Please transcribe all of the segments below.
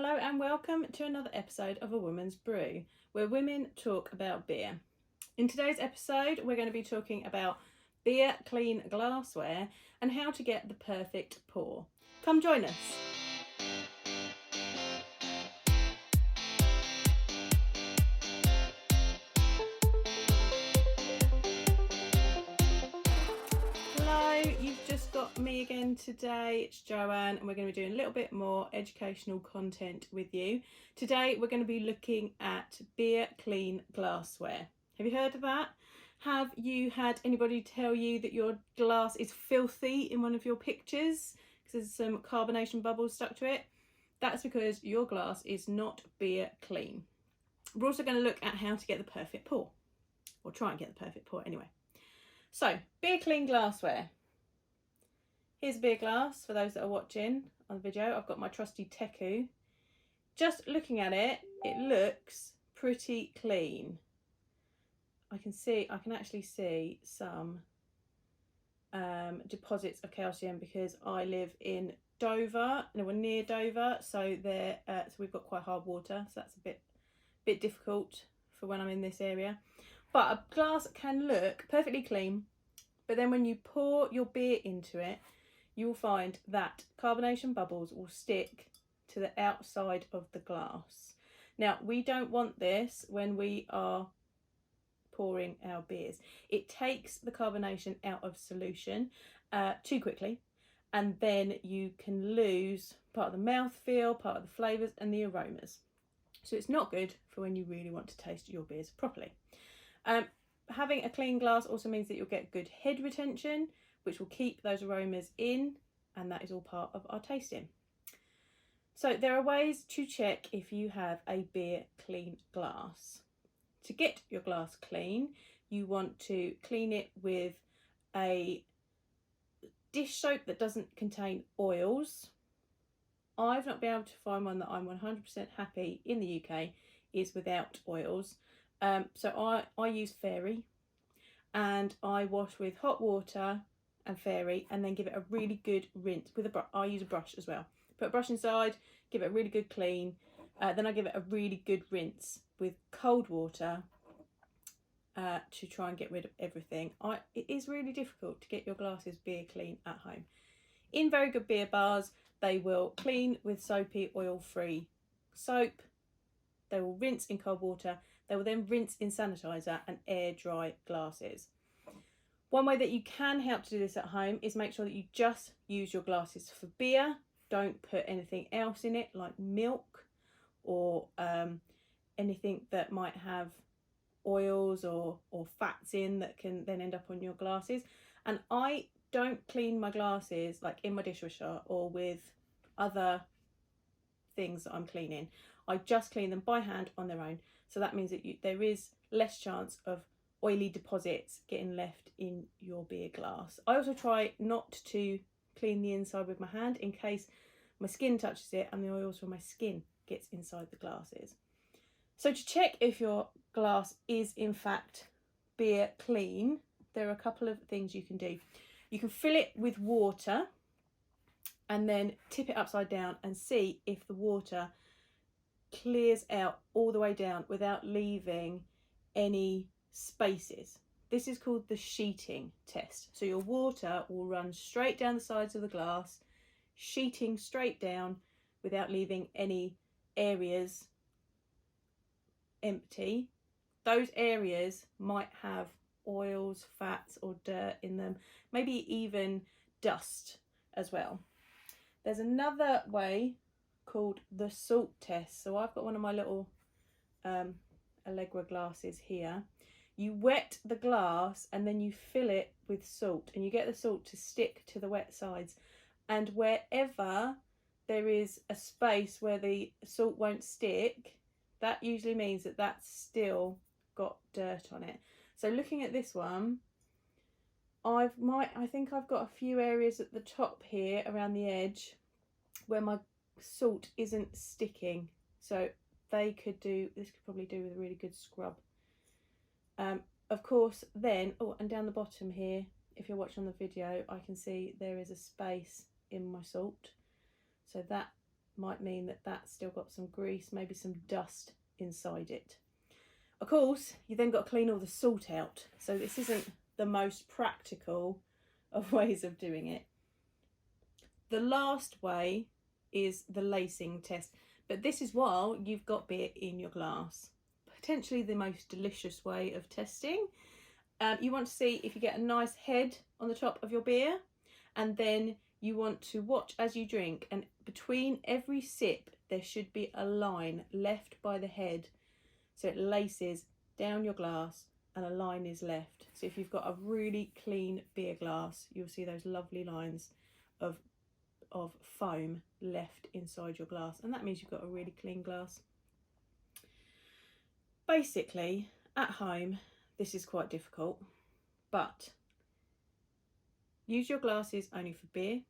Hello and welcome to another episode of A Woman's Brew, where women talk about beer. In today's episode, we're going to be talking about beer clean glassware and how to get the perfect pour. Come join us. Hello, you've just got me again today. It's Joanne and we're going to be doing a little bit more educational content with you. Today we're going to be looking at beer clean glassware. Have you heard of that? Have you had anybody tell you that your glass is filthy in one of your pictures because there's some carbonation bubbles stuck to it? That's because your glass is not beer clean. We're also going to look at how to get the perfect pour, or try and get the perfect pour anyway. So, beer clean glassware. Here's a beer glass for those that are watching on the video. I've got my trusty Teku. Just looking at it, it looks pretty clean. I can actually see some deposits of calcium because I live in Dover, and we're near Dover, so we've got quite hard water, so that's a bit difficult for when I'm in this area. But a glass can look perfectly clean, but then when you pour your beer into it, you will find that carbonation bubbles will stick to the outside of the glass. Now, we don't want this when we are pouring our beers. It takes the carbonation out of solution too quickly, and then you can lose part of the mouthfeel, part of the flavours and the aromas. So it's not good for when you really want to taste your beers properly. Having a clean glass also means that you'll get good head retention, which will keep those aromas in, and that is all part of our tasting. So there are ways to check if you have a beer clean glass. To get your glass clean, you want to clean it with a dish soap that doesn't contain oils. I've not been able to find one that I'm 100% happy in the UK is without oils. So I use Fairy, and I wash with hot water and Fairy, and then give it a really good rinse with a brush. I use a brush as well. Put a brush inside, give it a really good clean. Then I give it a really good rinse with cold water to try and get rid of everything. It is really difficult to get your glasses beer clean at home. In very good beer bars, they will clean with soapy, oil-free soap. They will rinse in cold water. They will then rinse in sanitizer and air dry glasses. One way that you can help to do this at home is make sure that you just use your glasses for beer. Don't put anything else in it like milk or anything that might have oils or fats in that can then end up on your glasses. And I don't clean my glasses like in my dishwasher or with other things that I'm cleaning. I just clean them by hand on their own. So that means that there is less chance of oily deposits getting left in your beer glass. I also try not to clean the inside with my hand in case my skin touches it and the oils from my skin gets inside the glasses. So to check if your glass is in fact beer clean, there are a couple of things you can do. You can fill it with water and then tip it upside down and see if the water clears out all the way down without leaving any spaces. This is called the sheeting test. So your water will run straight down the sides of the glass, sheeting straight down without leaving any areas empty. Those areas might have oils, fats or dirt in them, maybe even dust as well. There's another way called the salt test. So I've got one of my little Allegra glasses here. You wet the glass and then you fill it with salt, and you get the salt to stick to the wet sides, and wherever there is a space where the salt won't stick, that usually means that that's still got dirt on it. So looking at this one, I think I've got a few areas at the top here around the edge where my salt isn't sticking, so this could probably do with a really good scrub. Of course then, and down the bottom here, if you're watching on the video, I can see there is a space in my salt, so that might mean that that's still got some grease, maybe some dust inside it. Of course, you then got to clean all the salt out. So this isn't the most practical of ways of doing it. The last way is the lacing test, but this is while you've got beer in your glass. Potentially the most delicious way of testing. You want to see if you get a nice head on the top of your beer, and then you want to watch as you drink, and between every sip there should be a line left by the head, so it laces down your glass and a line is left. So if you've got a really clean beer glass, you'll see those lovely lines of foam left inside your glass, and that means you've got a really clean glass. Basically, at home, this is quite difficult, but use your glasses only for beer.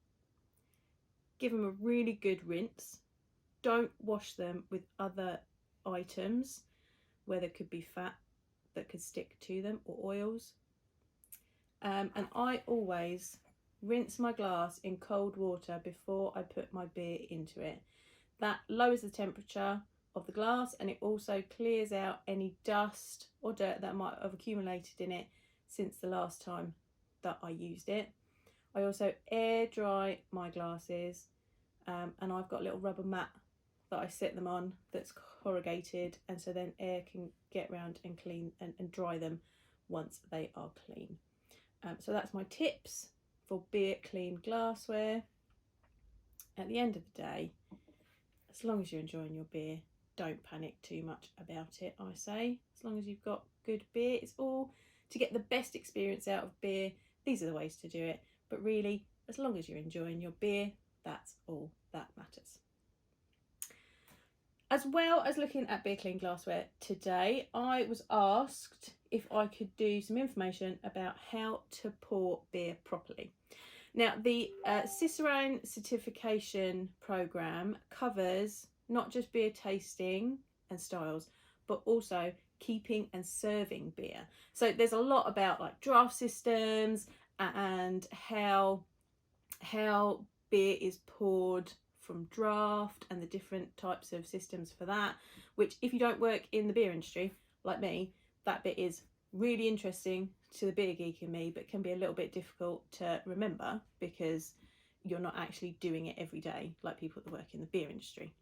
Give them a really good rinse. Don't wash them with other items where there could be fat that could stick to them, or oils. And I always rinse my glass in cold water before I put my beer into it. That lowers the temperature of the glass, and it also clears out any dust or dirt that might have accumulated in it since the last time that I used it. I also air dry my glasses, and I've got a little rubber mat that I set them on that's corrugated, and so then air can get around and clean and dry them once they are clean. So that's my tips for beer clean glassware. At the end of the day, as long as you're enjoying your beer, don't panic too much about it, I say. As long as you've got good beer, it's all to get the best experience out of beer. These are the ways to do it. But really, as long as you're enjoying your beer, that's all that matters. As well as looking at beer clean glassware today, I was asked if I could do some information about how to pour beer properly. Now, the Cicerone certification program covers not just beer tasting and styles, but also keeping and serving beer. So there's a lot about like draft systems and how beer is poured from draft and the different types of systems for that, which if you don't work in the beer industry like me, that bit is really interesting to the beer geek in me, but can be a little bit difficult to remember because you're not actually doing it every day like people that work in the beer industry.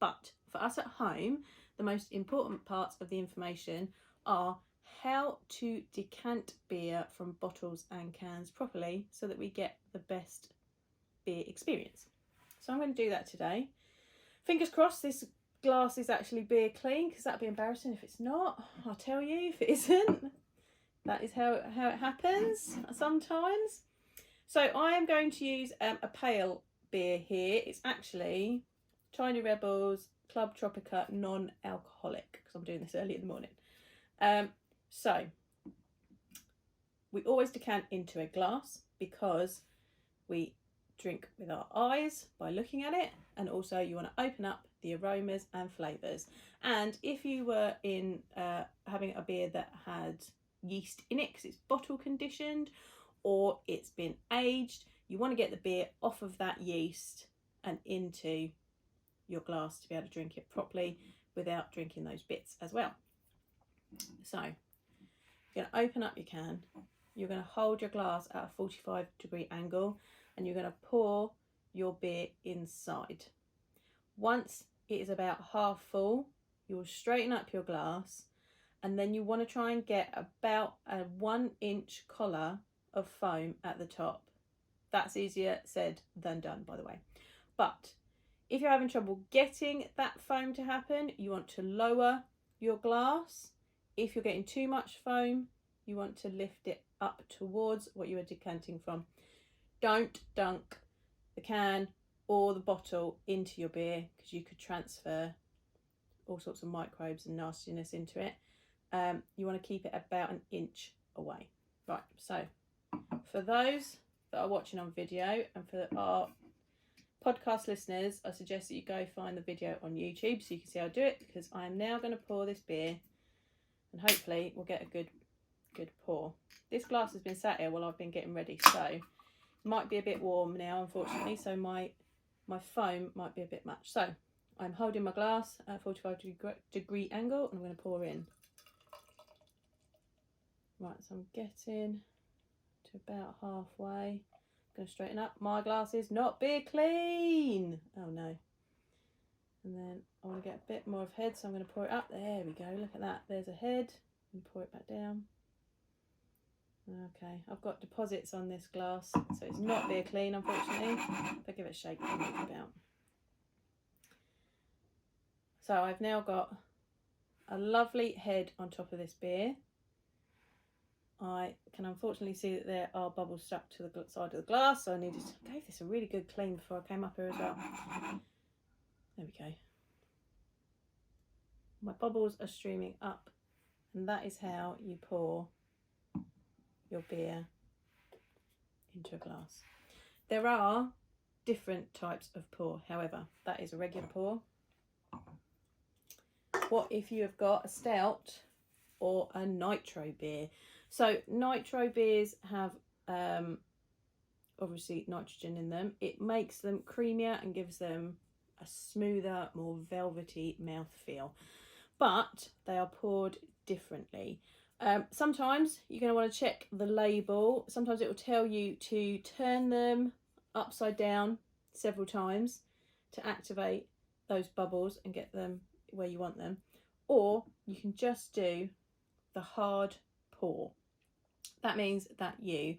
But for us at home, the most important parts of the information are how to decant beer from bottles and cans properly so that we get the best beer experience. So I'm going to do that today. Fingers crossed this glass is actually beer clean, because that'd be embarrassing if it's not. I'll tell you if it isn't. That is how it happens sometimes. So I am going to use a pale beer here. It's actually Tiny Rebels Club Tropica non-alcoholic, because I'm doing this early in the morning. So we always decant into a glass because we drink with our eyes by looking at it, and also you want to open up the aromas and flavours. And if you were in having a beer that had yeast in it because it's bottle conditioned or it's been aged, you want to get the beer off of that yeast and into your glass to be able to drink it properly without drinking those bits as well. So you're going to open up your can, you're going to hold your glass at a 45-degree angle, and you're going to pour your beer inside. Once it is about half full, you'll straighten up your glass, and then you want to try and get about a 1-inch collar of foam at the top. That's easier said than done, by the way. But if you're having trouble getting that foam to happen, you want to lower your glass. If you're getting too much foam, you want to lift it up towards what you are decanting from. Don't dunk the can or the bottle into your beer, because you could transfer all sorts of microbes and nastiness into it. You want to keep it about 1 inch away. Right, so for those that are watching on video and for our podcast listeners, I suggest that you go find the video on YouTube so you can see how I do it, because I am now going to pour this beer and hopefully we'll get a good pour. This glass has been sat here while I've been getting ready, so it might be a bit warm now, unfortunately, so my my foam might be a bit much. So I'm holding my glass at a 45-degree angle and I'm going to pour in. Right, so I'm getting to about halfway. I'm going to straighten up. My glass is not beer clean. Oh no. And then I want to get a bit more of head, so I'm going to pour it up. There we go, look at that. There's a head. And pour it back down. Okay, I've got deposits on this glass, so it's not beer clean, unfortunately. If I give it a shake, I'll move about. So I've now got a lovely head on top of this beer. I can unfortunately see that there are bubbles stuck to the side of the glass, so I needed to give this a really good clean before I came up here as well. There we go. My bubbles are streaming up, and that is how you pour your beer into a glass. There are different types of pour, however, that is a regular pour. What if you have got a stout or a nitro beer? So nitro beers have obviously nitrogen in them. It makes them creamier and gives them a smoother, more velvety mouthfeel, but they are poured differently. Sometimes you're going to want to check the label. Sometimes it will tell you to turn them upside down several times to activate those bubbles and get them where you want them, or you can just do the hard pour. That means that you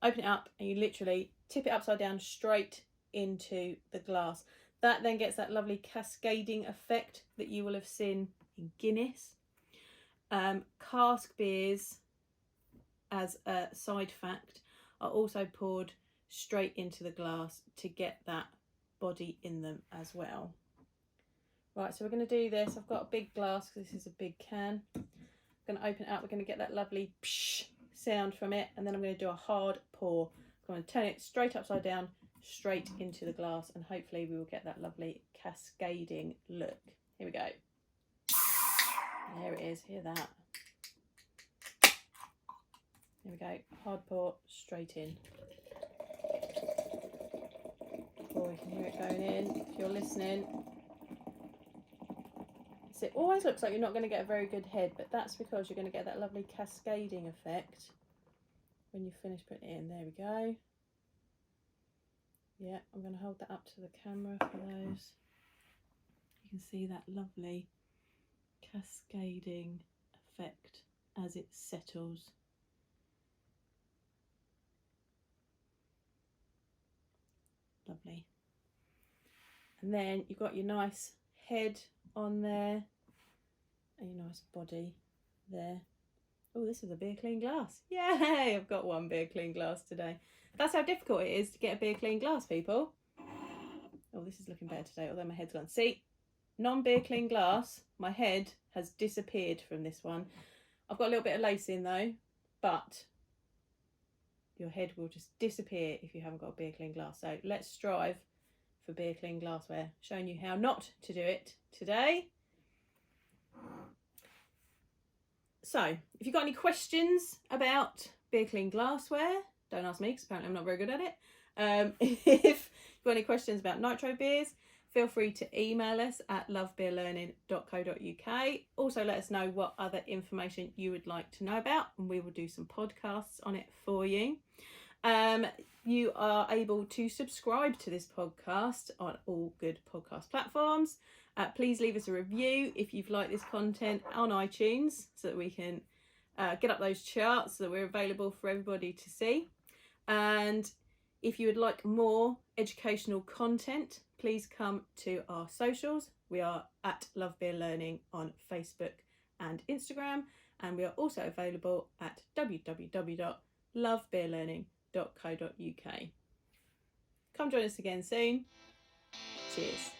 open it up and you literally tip it upside down straight into the glass. That then gets that lovely cascading effect that you will have seen in Guinness. Cask beers, as a side fact, are also poured straight into the glass to get that body in them as well. Right, so we're going to do this. I've got a big glass because this is a big can. I'm going to open it up. We're going to get that lovely psh sound from it, and then I'm going to do a hard pour. I'm going to turn it straight upside down, straight into the glass, and hopefully we will get that lovely cascading look. Here we go. There it is, hear that. Here we go, hard pour, straight in. Oh, you can hear it going in if you're listening. So it always looks like you're not going to get a very good head, but that's because you're going to get that lovely cascading effect when you finish putting it in. There we go. Yeah, I'm going to hold that up to the camera for those. You can see that lovely cascading effect as it settles. Lovely. And then you've got your nice head on there and your nice body there. Oh, this is a beer clean glass. Yay! I've got one beer clean glass today. That's how difficult it is to get a beer clean glass, people. Oh, this is looking better today, although my head's gone. See, non-beer clean glass, my head has disappeared from this one. I've got a little bit of lace in though, but your head will just disappear if you haven't got a beer clean glass. So let's strive for beer clean glassware. Showing you how not to do it today. So if you've got any questions about beer clean glassware, don't ask me because apparently I'm not very good at it. If you've got any questions about nitro beers, feel free to email us at lovebeerlearning.co.uk. Also let us know what other information you would like to know about, and we will do some podcasts on it for you. You are able to subscribe to this podcast on all good podcast platforms. Please leave us a review if you've liked this content on iTunes so that we can get up those charts so that we're available for everybody to see. And if you would like more educational content, please come to our socials. We are at Love Beer Learning on Facebook and Instagram, and we are also available at www.lovebeerlearning.co.uk. Come join us again soon. Cheers.